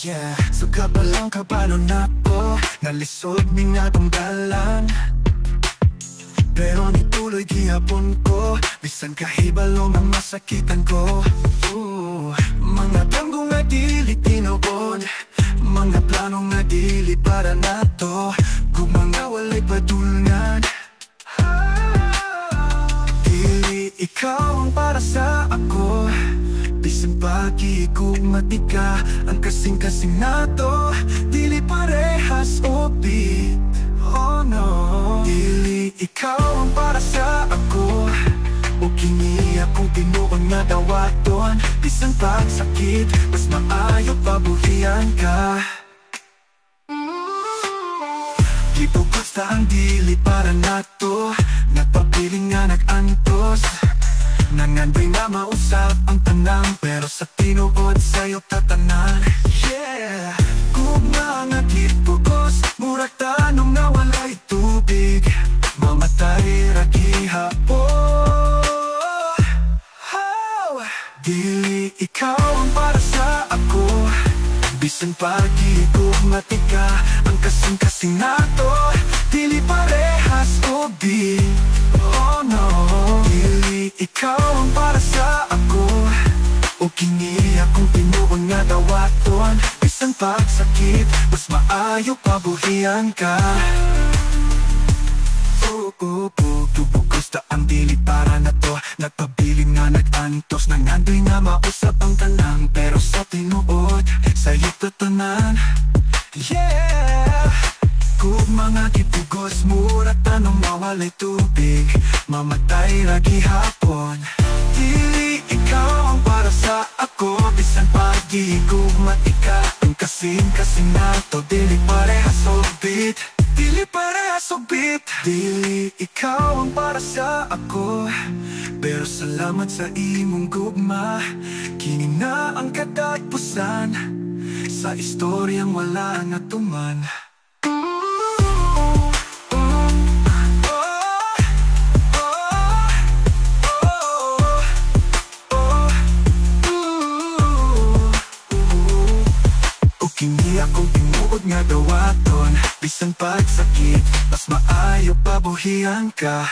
yeah. Suka pa lang kabalo na po, nalisod mi nga tunggalan. Pero nituloy gihapon ko, bisan kahibalo nga masakitan ko. Mga tanggo nga dili tinuod, mga plano nga dili para nato, kung mga walay padulngan. Dili ikaw ang para sa ako, bisan pag-iigugmati ka, ang kasing-kasing nato, dili parehas o beat. Oh no, dili ikaw ang para sa ako, o kini akong tinuon nga dawaton. Bisan pagsakit, mas maayo pabuhian ka. Dito basta ang dili para nato, nagpapiling nga nag-antos. Nangandoy nga mausap ang tanang, pero sa tinuod sa'yo tatanan. Yeah, kung mga gipugos, murag tanong na walay tubig, mamatay ra gihapon. Dili ikaw ang para sa ako, bisan pag-iigugmati ka, ang kasing-kasing nato, dili parehas o di. Oh no, dili ikaw ang para sa ako, o kini akong tinuon nga dawaton. Bisan pagsakit, mas maayo pabuhian ka. Tubugos ta ang dili para na to, nagpabiling nga nag-antos, nangandoy nga mausap ang tanang, pero sa tinuod sa'yo tatanan. Yeah, kung mga gipugos, mura tanong mawalay tubig, mamatay ra gihapon. Dili ikaw ang para sa ako, bisan pag-iigugmati ka, ang kasing-kasing nato, dili parehas o beat. Dili parehas o beat. Dili ikaw ang para sa ako, pero salamat sa imong gugma. Kini na ang katagpusan sa istoryang wala nga tuman. Kini akong tinuod nga dawaton, bisan pagsakit, mas maayo pabuhian ka.